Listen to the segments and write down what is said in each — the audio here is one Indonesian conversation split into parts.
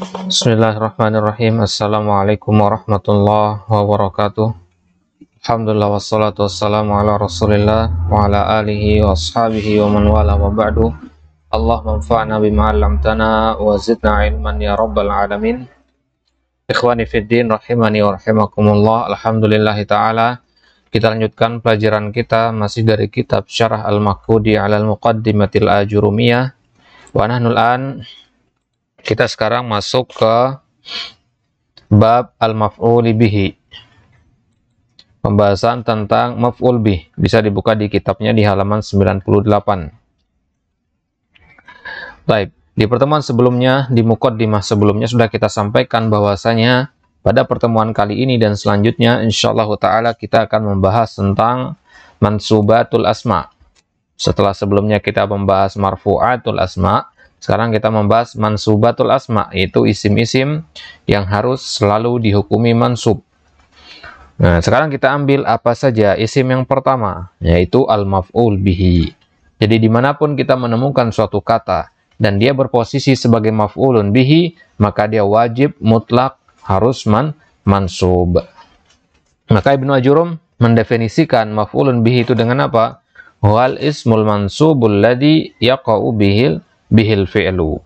Bismillahirrahmanirrahim. Assalamualaikum warahmatullahi wabarakatuh. Alhamdulillah wassalatu wassalamu ala rasulillah wa ala alihi wa ashabihi wa man wala wa ba'du. Allahumma anfa'na bima 'allamtana wa zidna ilman ya rabbal alamin. Ikhwani fiddin rahimani wa rahimakumullah. Alhamdulillahi ta'ala. Kita lanjutkan pelajaran kita masih dari kitab Syarah Al-Maqdudi 'ala al-Muqaddimatil Ajurumiyah. Wa nahnu al-an kita sekarang masuk ke bab al-maf'ul bihi. Pembahasan tentang maf'ul bih. Bisa dibuka di kitabnya di halaman 98. Baik, di pertemuan sebelumnya, di muqaddimah sebelumnya sudah kita sampaikan bahwasanya pada pertemuan kali ini dan selanjutnya insyaallah taala kita akan membahas tentang mansubatul asma. Setelah sebelumnya kita membahas marfu'atul asma, sekarang kita membahas mansubatul asma, yaitu isim-isim yang harus selalu dihukumi mansub. Nah, sekarang kita ambil apa saja isim yang pertama, yaitu al-maf'ul bihi. Jadi dimanapun kita menemukan suatu kata dan dia berposisi sebagai maf'ulun bihi, maka dia wajib mutlak harus mansub. Maka Ibnu Ajurum mendefinisikan maf'ulun bihi itu dengan apa? Wal ismul mansubul ladzi yaqa'u bihil fi'lu.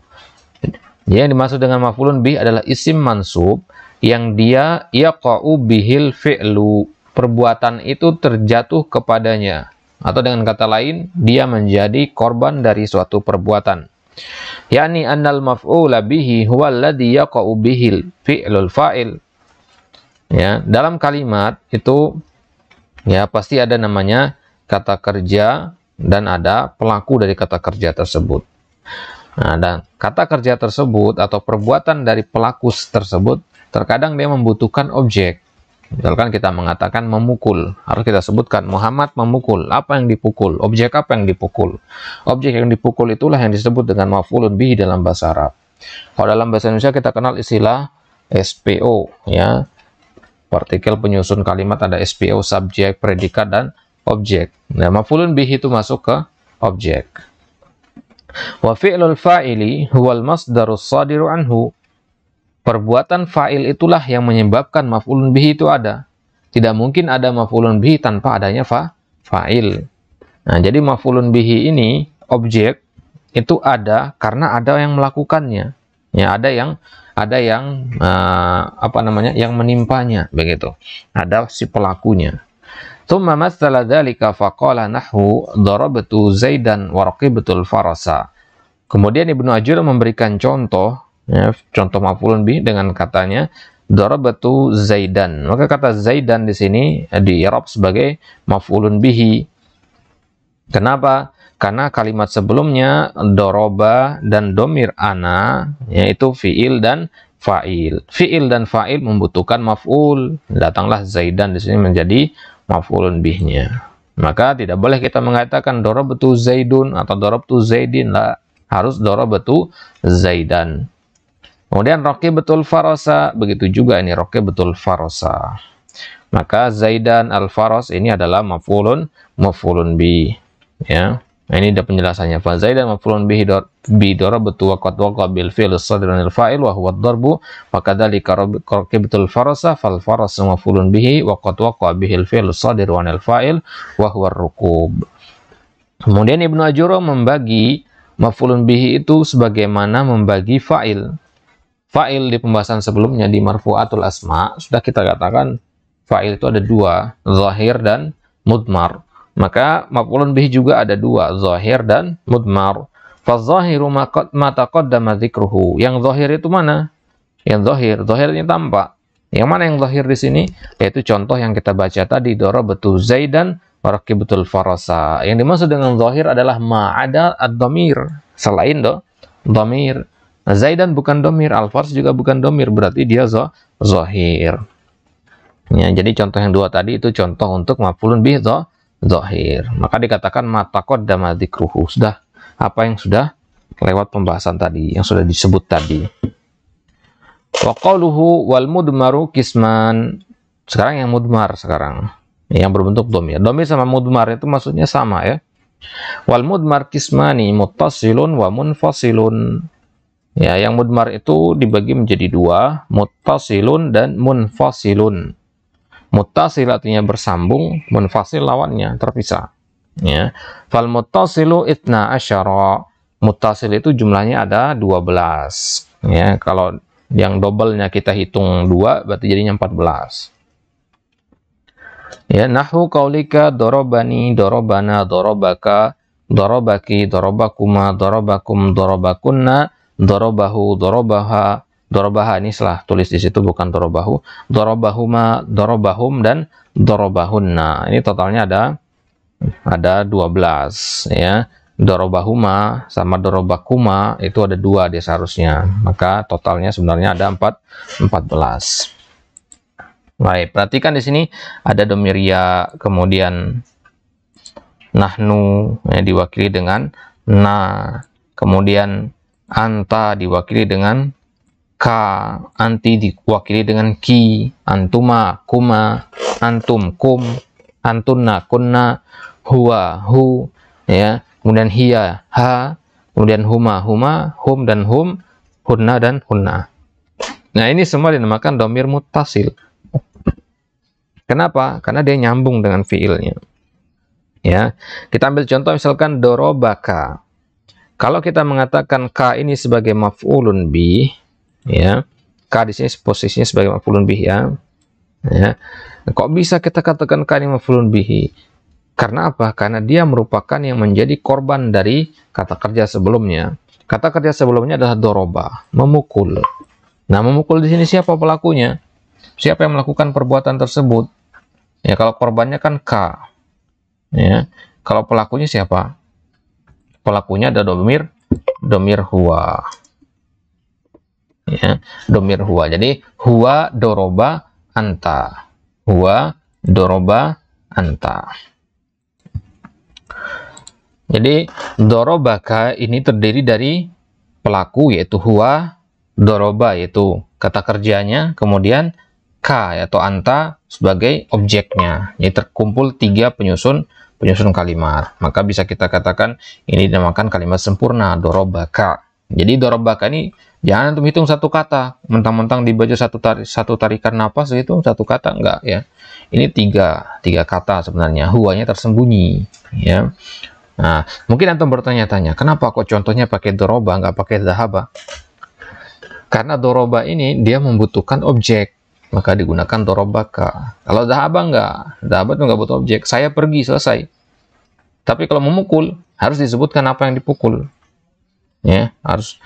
Yang dimaksud dengan maf'ulun bih adalah isim mansub yang dia yaqa'u bihil fi'lu, perbuatan itu terjatuh kepadanya, atau dengan kata lain dia menjadi korban dari suatu perbuatan. Yani annal maf'ula bihi huwa alladhi yaqa'u bihil fi'lul fa'il. Ya, dalam kalimat itu ya pasti ada namanya kata kerja dan ada pelaku dari kata kerja tersebut. Nah, dan kata kerja tersebut atau perbuatan dari pelaku tersebut terkadang dia membutuhkan objek. Misalkan kita mengatakan memukul, harus kita sebutkan Muhammad memukul. Apa yang dipukul? Objek apa yang dipukul? Objek yang dipukul itulah yang disebut dengan maf'ulun bihi dalam bahasa Arab. Kalau dalam bahasa Indonesia kita kenal istilah SPO, ya. Partikel penyusun kalimat ada SPO, subjek, predikat, dan objek. Nah, maf'ulun bihi itu masuk ke objek. Wa fi'lul fa'ili huwal masdarus shadiru anhu. Perbuatan fa'il itulah yang menyebabkan maf'ulun bihi itu ada. Tidak mungkin ada maf'ulun bihi tanpa adanya fa'il. Nah, jadi maf'ulun bihi ini objek itu ada karena ada yang melakukannya. Ya, ada yang yang menimpanya begitu. Ada si pelakunya. Tsumma matsala dzalika faqala nahwu darabtu Zaidan wa raqibtul farasa. Kemudian Ibnu Ajurum memberikan contoh, ya, contoh maf'ulun bih dengan katanya darabtu Zaidan. Maka kata Zaidan di sini di-i'rab sebagai maf'ulun bihi. Kenapa? Karena kalimat sebelumnya daraba dan domir ana, yaitu fiil dan fa'il. Fiil dan fa'il membutuhkan maf'ul. Datanglah Zaidan di sini menjadi maf'ulun bihnya. Maka tidak boleh kita mengatakan darabtu Zaidun atau darabtu Zaidin, lah, harus darabtu Zaidan. Kemudian raqibatul farasa, begitu juga ini raqibatul farasa. Maka Zaidan al-faras ini adalah maf'ulun bih, ya. Nah, ini ada penjelasannya. Fa Zaidan maf'ulun bihi bi darabtu wa qad waqa bil fi'l as-sadr anil fa'il wa huwa ad-darbu wa kadzalika raqibatul farasa fal farasu maf'ulun bihi wa qad waqa bihil fi'l as-sadr anil fa'il wa huwa ar-rukub. Kemudian Ibnu Ajurum membagi maf'ulun bihi itu sebagaimana membagi fa'il. Fa'il di pembahasan sebelumnya di marfu'atul asma sudah kita katakan fa'il itu ada dua, zahir dan mudmar. Maka maf'ulun bihi juga ada dua, zahir dan mudmar. Fa-zahiru ma taqaddama dzikruhu. Yang zahir itu mana? Yang zahirnya tampak. Yang mana yang zahir di sini? Yaitu contoh yang kita baca tadi, darabtu Zaidan wa raqibatul farasa. Yang dimaksud dengan zahir adalah ma'ada ad-dhamir. Selain dhamir. Zaidan bukan dhamir, al-fars juga bukan dhamir, berarti dia zahir. Ya, jadi contoh yang dua tadi itu contoh untuk maf'ulun bihi zahir. Maka dikatakan mataqaddama dzikruhu. Sudah apa yang sudah lewat pembahasan tadi, yang sudah disebut tadi. Wa qauluhu wal mudmaru kisman. Sekarang yang mudmar sekarang. Yang berbentuk dhamir. Dhamir sama mudmar itu maksudnya sama, ya. Wal mudmar kismani muttasilun wa munfasilun. Ya, yang mudmar itu dibagi menjadi dua, muttasilun dan munfasilun. Muttasil artinya bersambung, munfasil lawannya terpisah. Ya. Fal muttasilu itna asyara. Muttasil itu jumlahnya ada 12. Ya, kalau yang double-nya kita hitung 2 berarti jadinya 14. Ya, nahwu qaulika darabani, darabana, darabaka, darabaki, darabakuma, darabakum, darabakunna, darabahu, darabaha, darabaha ini salah tulis di situ bukan darabahu, darabahuma, darabahum dan darabahunna. Ini totalnya ada 12 ya. Darabahuma sama darabakuma itu ada 2 dia seharusnya. Maka totalnya sebenarnya ada 14. Baik, perhatikan di sini ada domir ya, kemudian nahnu ya, diwakili dengan na, kemudian anta diwakili dengan ka, anti diwakili dengan ki, antuma kuma, antum kum, antunna kunna, huwa hu ya, kemudian hiya ha, kemudian huma huma, hum dan hum, hunna dan hunna. Nah, ini semua dinamakan domir muttasil. Kenapa? Karena dia nyambung dengan fiilnya. Ya, kita ambil contoh misalkan dorobaka. Kalau kita mengatakan ka ini sebagai maf'ulun bih, ya, ka di sini posisinya sebagai maf'ulun bih ya. Ya. Kok bisa kita katakan ka ini maf'ulun bihi? Karena apa? Karena dia merupakan yang menjadi korban dari kata kerja sebelumnya. Kata kerja sebelumnya adalah doroba, memukul. Nah, memukul di sini siapa pelakunya? Siapa yang melakukan perbuatan tersebut? Ya, kalau korbannya kan ka. Ya, kalau pelakunya siapa? Pelakunya ada domir huwa. Ya, domir huwa. Jadi huwa doroba anta. Huwa doroba anta. Jadi dorobaka ini terdiri dari pelaku yaitu huwa, doroba yaitu kata kerjanya, kemudian ka atau anta sebagai objeknya. Jadi terkumpul 3 penyusun kalimat. Maka bisa kita katakan ini dinamakan kalimat sempurna, dorobaka. Jadi dorobaka ini jangan untuk hitung satu kata, mentang-mentang dibaca satu tarikan napas itu satu kata, enggak ya. Ini tiga kata sebenarnya, huwanya tersembunyi ya. Nah, mungkin antum bertanya-tanya, kenapa kok contohnya pakai doroba, nggak pakai dahaba? Karena doroba ini dia membutuhkan objek, maka digunakan dorobaka. Kalau dahaba dahaba itu nggak butuh objek. Saya pergi, selesai. Tapi kalau memukul, harus disebutkan apa yang dipukul. Ya, harus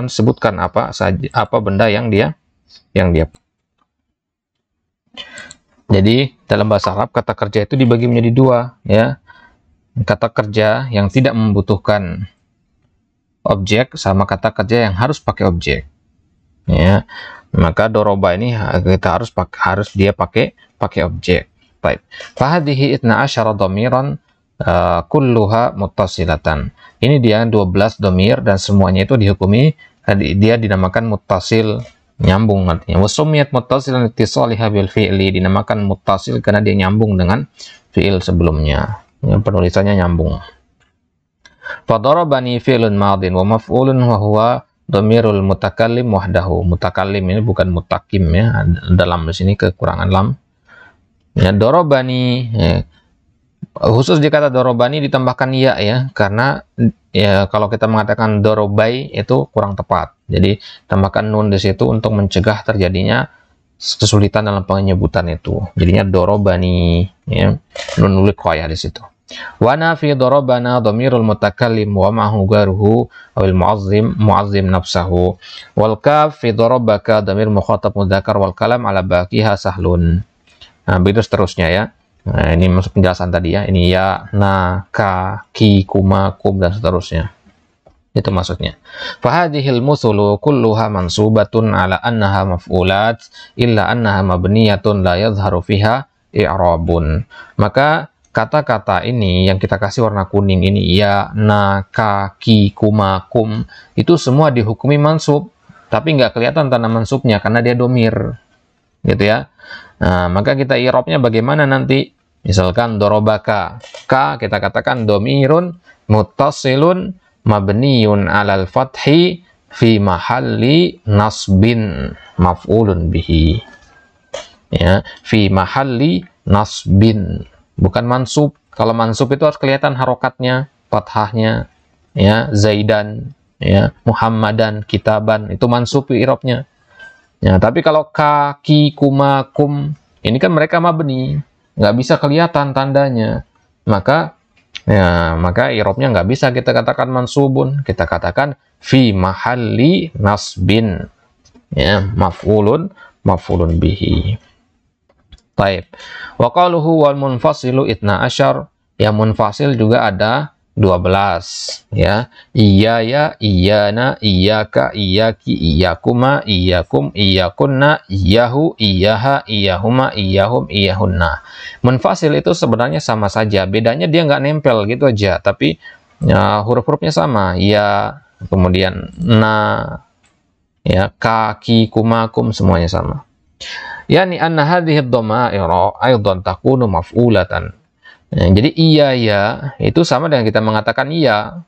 disebutkan apa benda yang dia. Jadi dalam bahasa Arab kata kerja itu dibagi menjadi 2 ya. Kata kerja yang tidak membutuhkan objek sama kata kerja yang harus pakai objek. Ya. Maka doroba ini kita harus dia pakai objek. Baik. Fahadhihi 12 dhamiran kulluha muttasilatan. Ini dia 12 dhamir dan semuanya itu dihukumi dia dinamakan muttasil, nyambung artinya. Wasumiyat muttasilan ittisaliha bil fi'li, dinamakan muttasil karena dia nyambung dengan fi'il sebelumnya. Ya, penulisannya nyambung. Fadarabani fi'lun madin wa maf'ulun wa huwa dhamirul mutakallim wahdahu. Mutakallim ini bukan mutakim ya, dalam di sini kekurangan lam. Ya, darabani ya. Khusus di kata darabani ditambahkan ya karena ya kalau kita mengatakan darabai itu kurang tepat. Jadi tambahkan nun di situ untuk mencegah terjadinya kesulitan dalam penyebutan itu. Jadinya darabani ya, nun wiqayah di situ. Wa nafi darabana dhamirul mutakallim wa ma'hu gharuhu awil mu'azzim nafsahu. Wal kaf fi darabaka dhamir mukhatab mudzakkar wal kalam ala baqiha sahlun. Nah, begitu seterusnya ya. Nah, ini masuk penjelasan tadi ya. Ini ya, na, ka, ki, kuma, kum dan seterusnya. Itu maksudnya. Fahadhil musulu kulluha mansubatun ala annaha maf'ulat illa annaha mabniyatun la yadhharu fiha i'rabun. Maka kata-kata ini yang kita kasih warna kuning ini ya, na, ka, ki, kuma, kum itu semua dihukumi mansub, tapi nggak kelihatan tanda mansubnya karena dia domir. Gitu ya. Nah, maka kita i'rabnya bagaimana nanti? Misalkan dorobaka, ka kita katakan domirun muttasilun mabniun 'alal fathi fi mahalli nasbin maf'ulun bihi. Ya, fi mahalli nasbin, bukan mansub. Kalau mansub itu harus kelihatan harokatnya, fathahnya, ya, Zaidan, ya, Muhammadan, kitaban, itu mansub i'rabnya. Ya, tapi kalau kaki, kuma, kum, ini kan mereka mabni, nggak bisa kelihatan tandanya, maka maka i'rabnya nggak bisa kita katakan mansubun, kita katakan fi mahalli nasbin, ya, maf'ulun bihi. Taib. Wa qaluhu wal munfasilu itna asyar, yang munfasil juga ada 12, ya. Iyaya, iyana, iyaka, iyaki, iyakuma, iyakum, iyakunna, iyahu, iyaha, iyahuma, iyahum, iyahunna. Munfasil itu sebenarnya sama saja, bedanya dia nggak nempel gitu aja, tapi ya, huruf-hurufnya sama. Ya, kemudian na, ya, kaki, kuma, kum, semuanya sama. Yani anna hadhihi ad-dhama'ira aidan takunu maf'ulatan. Jadi iya ya itu sama dengan kita mengatakan iya,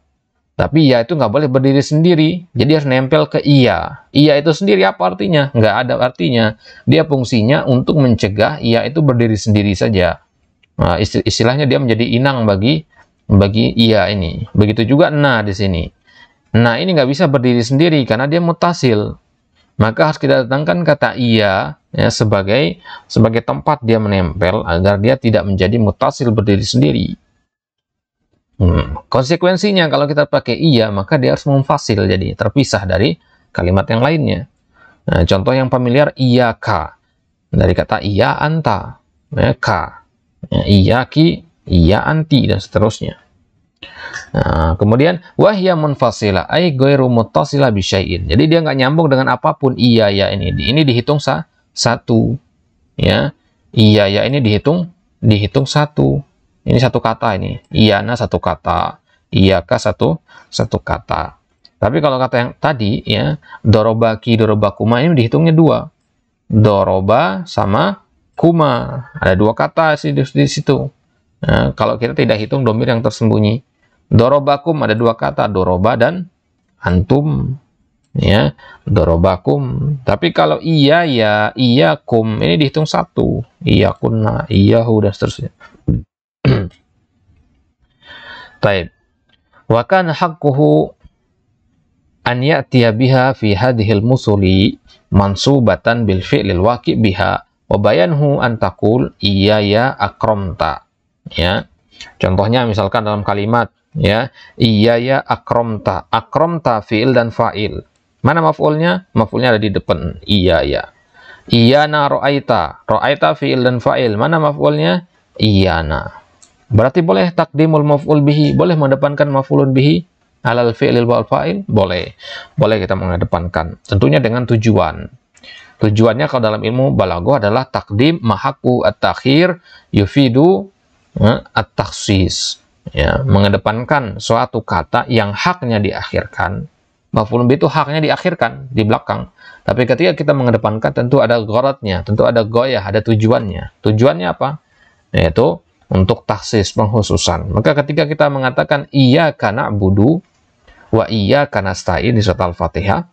tapi iya itu nggak boleh berdiri sendiri, jadi harus nempel ke iya. Iya itu sendiri apa artinya? Nggak ada artinya. Dia fungsinya untuk mencegah iya itu berdiri sendiri saja. Nah, istilahnya dia menjadi inang bagi iya ini. Begitu juga na di sini. Nah ini nggak bisa berdiri sendiri karena dia mutasil. Maka harus kita datangkan kata iya, ya, sebagai tempat dia menempel agar dia tidak menjadi mutasil berdiri sendiri. Konsekuensinya kalau kita pakai iya, maka dia harus munfasil, jadi terpisah dari kalimat yang lainnya. Nah, contoh yang familiar, iyaka, dari kata iya anta, ya, ka, ya, iyaki, iya anti, dan seterusnya. Nah, kemudian wahya munfasila ay ghairu muttasila bi syai'in. Jadi dia nggak nyambung dengan apapun. Iya ya ini dihitung satu, ya. Iya ya ini dihitung satu. Ini satu kata ini. Iyana satu kata, iyaka satu kata. Tapi kalau kata yang tadi, ya, dorobaki, dorobakuma, ini dihitungnya dua. Doroba sama kuma, ada dua kata di situ. Nah, kalau kita tidak hitung domir yang tersembunyi, dorobakum ada dua kata, doroba dan antum, ya, dorobakum. Tapi kalau iya ya, iyakum, ini dihitung satu, iyakunna, iyahu, dan seterusnya. Taib. Wa kana haqquhu an ya'tiya biha fi hadhil musuli mansubatan bil fi'lil waqi' biha wa bayanhu an taqul iya ya akramta, ya. Contohnya misalkan dalam kalimat, ya, iya ya akramta, akramta fi'il dan fa'il. Mana maf'ulnya? Maf'ulnya ada di depan iya ya. Iyana ra'aita fi'il dan fa'il. Mana maf'ulnya? Iyana. Berarti boleh takdimul maf'ul bihi, boleh mengedepankan maf'ulun bihi alal fi'lil wal fa'il, boleh kita mengedepankan, tentunya dengan tujuan. Tujuannya kalau dalam ilmu balaghah adalah takdim mahaqqu at-takhir yufidu at-takhsis, ya, mengedepankan suatu kata yang haknya diakhirkan. Maf'ulun bihi itu haknya diakhirkan di belakang, tapi ketika kita mengedepankan tentu ada gharadnya, tentu ada goyah, ada tujuannya. Tujuannya apa? Yaitu untuk taksis, pengkhususan. Maka ketika kita mengatakan iyyaka na'budu wa iyyaka nasta'in di surat Al-Fatihah,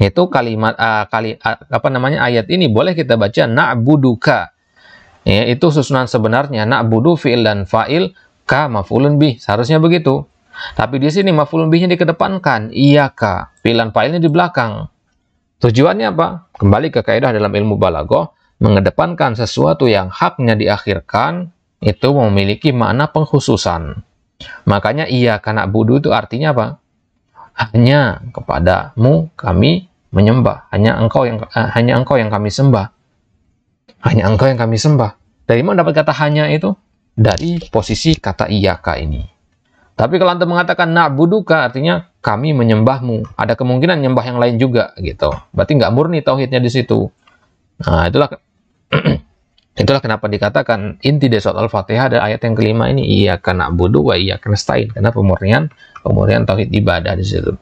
itu kalimat ayat ini boleh kita baca na'buduka. Ya, itu susunan sebenarnya na'budu fi'il dan fa'il, ka maf'ulun bih, seharusnya begitu. Tapi di sini maf'ulun bihnya dikedepankan, iyyaka, fi'il dan fa'ilnya di belakang. Tujuannya apa? Kembali ke kaidah dalam ilmu balaghah, mengedepankan sesuatu yang haknya diakhirkan itu memiliki makna pengkhususan. Makanya iyyaka na'budu itu artinya apa? Hanya kepadamu kami menyembah, hanya engkau yang kami sembah. Hanya engkau yang kami sembah. Dari mana dapat kata hanya itu? Dari posisi kata iyyaka ini. Tapi kalau Anda mengatakan na'buduka artinya kami menyembahmu, ada kemungkinan nyembah yang lain juga gitu. Berarti nggak murni tauhidnya di situ. Nah, itulah kenapa dikatakan inti dari surat Al-Fatihah ada ayat yang kelima ini, iyyaka na'budu wa iyyaka nasta'in, karena pemurnian tauhid ibadah di situ.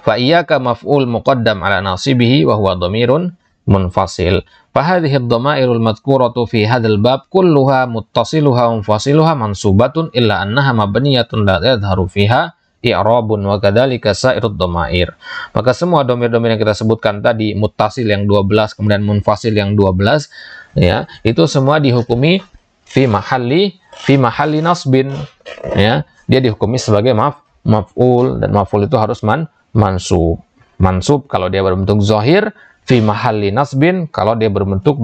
Fa iyyaka maf'ul muqaddam ala nasibihi wa huwa dhamirun munfasil. Fa hadhihi ad-dhamairul madhkuratu fi hadzal bab kulluha muttasiluha wa munfasiluha mansubatun illa annaha mabniyatun la yadhharu fiha i'rabun wa kadzalika sairud dhamair. Maka semua domir-domir yang kita sebutkan tadi, muttasil yang 12, kemudian munfasil yang 12, ya, itu semua dihukumi fi mahalli nasbin, ya. Dia dihukumi sebagai maf'ul, dan maf'ul itu harus mansub. Mansub kalau dia berbentuk zahir, fi mahalli nasbin kalau dia berbentuk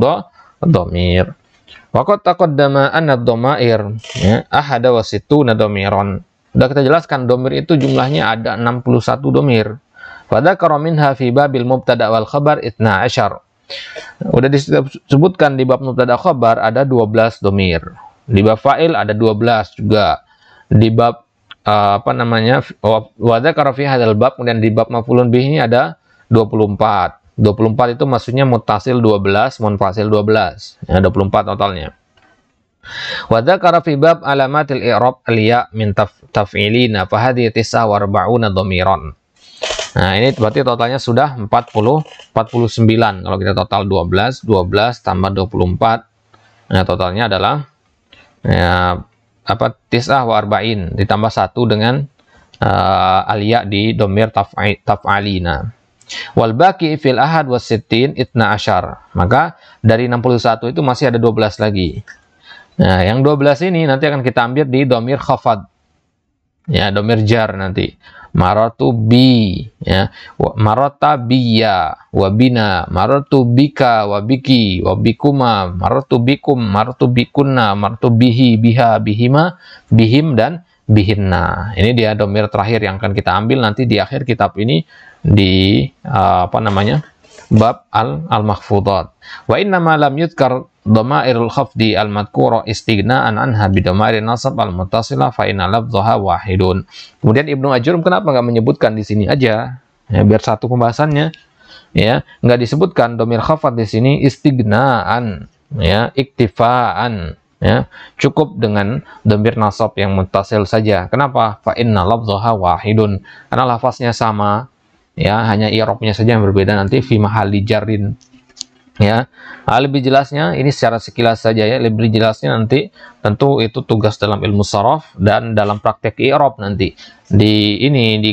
dhamir. Waqad taqaddama anna ad-dhamair, ya, ahada wa sittuna dhamiran. Sudah kita jelaskan dhamir itu jumlahnya ada 61 dhamir. Wa dzakara minha fi babil mubtada wal khabar 12. Udah disebutkan di bab mubtada khabar ada 12 dhamir. Di bab fa'il ada 12 juga. Di bab wa dzakara fi hadzal bab, kemudian di bab maf'ulun bihi ini ada 24. 24 itu maksudnya muttasil 12, munfasil 12. Ya, 24 totalnya. Wa dzakara fi bab alamatil i'rab al-ya min taf'ilina fa hadhihi 49 dhamiran. Nah, ini berarti totalnya sudah 49. Kalau kita total 12 tambah 24. Nah, totalnya adalah tis'ah wa arba'in ditambah 1 dengan al-ya di dhamir taf'alina. Wal baqi fil ahad was sittin 12. Maka dari 61 itu masih ada 12 lagi. Nah, yang 12 ini nanti akan kita ambil di dhamir khafad. Ya, dhamir jar nanti. Maratu bi, ya. Marata biya wa bina, maratu bika wa biki wa bikuma, maratu bikum, maratu bikunna, maratu bihi, biha, bihima, bihim dan bihinna. Ini dia dhamir terakhir yang akan kita ambil nanti di akhir kitab ini, di bab al-makhfudat. Wa inna ma lam yudhkar dhamairul khafdi al-madhkura istighna'an anha bi dhamairin nasab al-muttasila fa inna lafdhaha wahidun. Kemudian Ibnu Ajurum kenapa nggak menyebutkan di sini aja, ya, biar satu pembahasannya, ya, nggak disebutkan dhamir khafad di sini istighna'an, ya, iktifaan, ya, cukup dengan dhamir nasab yang muttasil saja. Kenapa? Fa inna lafdhaha wahidun, karena lafaznya sama, ya, hanya i'rabnya saja yang berbeda nanti fi mahalli jarrin, ya. Lebih jelasnya ini secara sekilas saja, ya, lebih jelasnya nanti tentu itu tugas dalam ilmu sharaf dan dalam praktek i'rab nanti. Di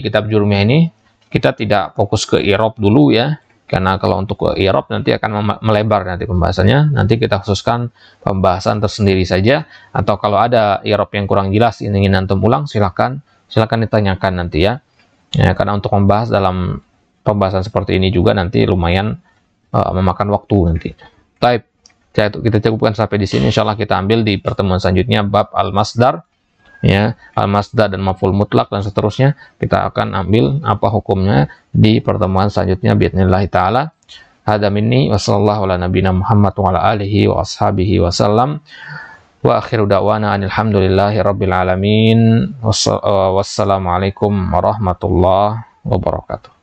kitab Jurumiyah ini kita tidak fokus ke i'rab dulu, ya, karena kalau untuk ke i'rab nanti akan melebar nanti pembahasannya. Nanti kita khususkan pembahasan tersendiri saja, atau kalau ada i'rab yang kurang jelas ingin antum ulang, silakan ditanyakan nanti, ya. Ya, karena untuk membahas dalam pembahasan seperti ini juga nanti lumayan memakan waktu nanti. Baik, kita cukupkan sampai di sini. Insyaallah kita ambil di pertemuan selanjutnya bab al-masdar, ya, al-masdar dan maf'ul mutlak dan seterusnya. Kita akan ambil apa hukumnya di pertemuan selanjutnya biidznillah taala. Hada minni wa sallallahu ala nabiyina Muhammad wa ala alihi wa ashabihi wa sallam. Wa akhiru da'wana alhamdulillahi rabbil alamin. Wassalamualaikum warahmatullahi wabarakatuh.